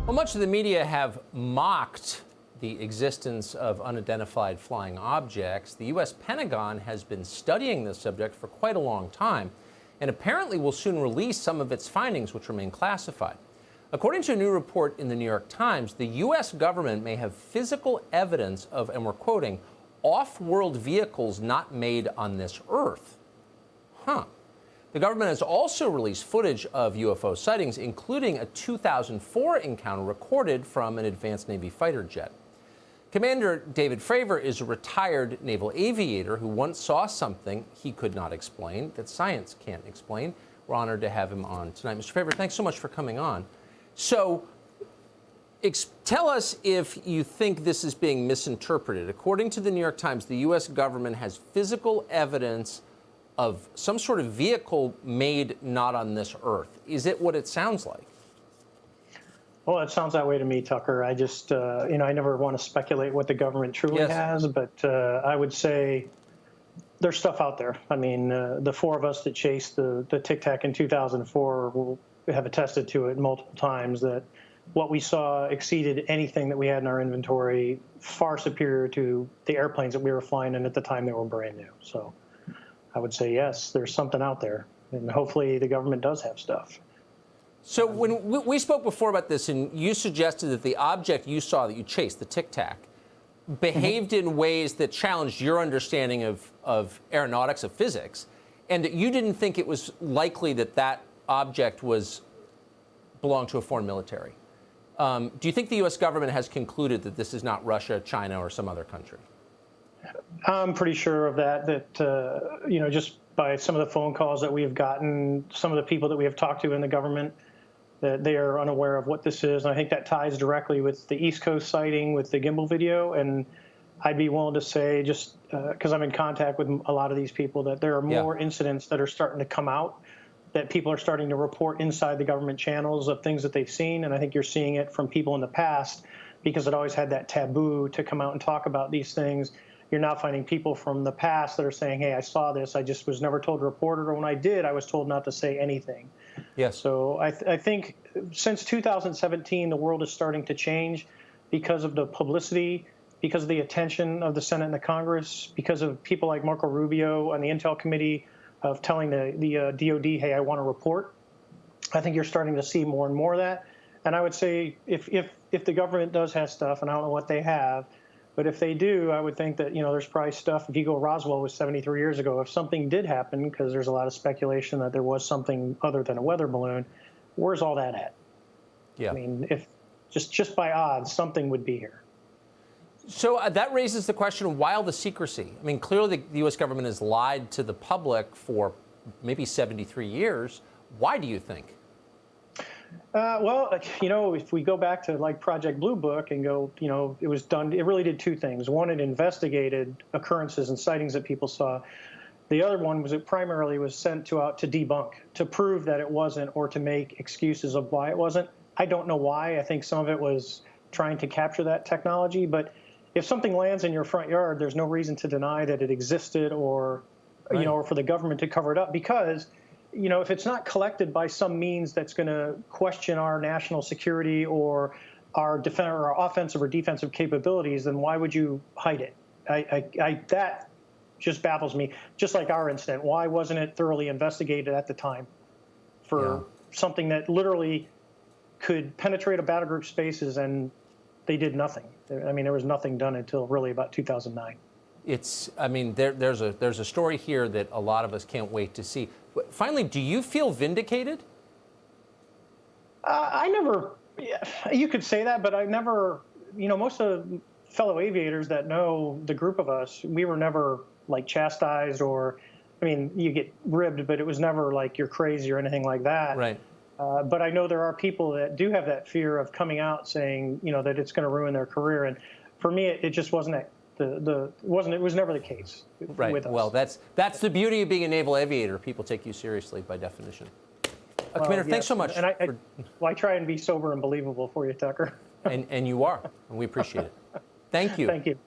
Well, much of the media have mocked the existence of unidentified flying objects. The U.S. Pentagon has been studying this subject for quite a long time and apparently will soon release some of its findings, which remain classified. According to a new report in the New York Times, the U.S. government may have physical evidence of, and we're quoting, off-world vehicles not made on this Earth. The government has also released footage of UFO sightings, including a 2004 encounter recorded from an advanced Navy fighter jet. Commander David Fravor is a retired naval aviator who once saw something he could not explain, that science can't explain. We're honored to have him on tonight. Mr. Fravor, thanks so much for coming on. So, tell us if you think this is being misinterpreted. According to the New York Times, the U.S. government has physical evidence of some sort of vehicle made not on this Earth. Is it what it sounds like? Well, it sounds that way to me, Tucker. I just, I never want to speculate what the government truly has, but I would say there's stuff out there. I mean, the four of us that chased the Tic Tac in 2004 have attested to it multiple times that what we saw exceeded anything that we had in our inventory, far superior to the airplanes that we were flying in at the time they were brand new. So I would say, yes, there's something out there, and hopefully the government does have stuff. So when we spoke before about this, and you suggested that the object you saw that you chased, the Tic Tac, behaved in ways that challenged your understanding of aeronautics, of physics, and that you didn't think it was likely that that object belonged to a foreign military. Do you think the U.S. government has concluded that this is not Russia, China, or some other country? I'm pretty sure of that, just by some of the phone calls that we have gotten, some of the people that we have talked to in the government, that they are unaware of what this is. And I think that ties directly with the East Coast sighting with the gimbal video. And I'd be willing to say, just because I'm in contact with a lot of these people, that there are more incidents that are starting to come out, that people are starting to report inside the government channels of things that they've seen. And I think you're seeing it from people in the past, because it always had that taboo to come out and talk about these things. You're now finding people from the past that are saying, hey, I saw this, I just was never told to report it, or when I did, I was told not to say anything. Yes. So I think since 2017, the world is starting to change because of the publicity, because of the attention of the Senate and the Congress, because of people like Marco Rubio on the Intel Committee of telling the DOD, hey, I want to report. I think you're starting to see more and more of that. And I would say if the government does have stuff, and I don't know what they have, but if they do, I would think that, there's probably stuff. If you go, Roswell was 73 years ago. If something did happen, because there's a lot of speculation that there was something other than a weather balloon, where's all that at? Yeah. I mean, if just by odds, something would be here. So that raises the question, why all the secrecy? I mean, clearly the U.S. government has lied to the public for maybe 73 years. Why do you think? Well, if we go back to like Project Blue Book and go, it was done, it really did two things. One, it investigated occurrences and sightings that people saw. The other one was it primarily was sent out to debunk, to prove that it wasn't, or to make excuses of why it wasn't. I don't know why. I think some of it was trying to capture that technology. But if something lands in your front yard, there's no reason to deny that it existed, or, or for the government to cover it up, because if it's not collected by some means that's going to question our national security or our offensive or defensive capabilities, then why would you hide it? That just baffles me. Just like our incident, why wasn't it thoroughly investigated at the time for something that literally could penetrate a battle group spaces, and they did nothing? I mean, there was nothing done until really about 2009. There's a story here that a lot of us can't wait to see. Finally, do you feel vindicated? You could say that, but I never, most of the fellow aviators that know the group of us, we were never like chastised, or, you get ribbed, but it was never like you're crazy or anything like that. Right. But I know there are people that do have that fear of coming out saying, that it's going to ruin their career. And for me, it just wasn't it was never the case with us. Well, that's the beauty of being a naval aviator. People take you seriously by definition. Commander, thanks so much. And I try and be sober and believable for you, Tucker. and you are, and we appreciate it. Thank you. Thank you.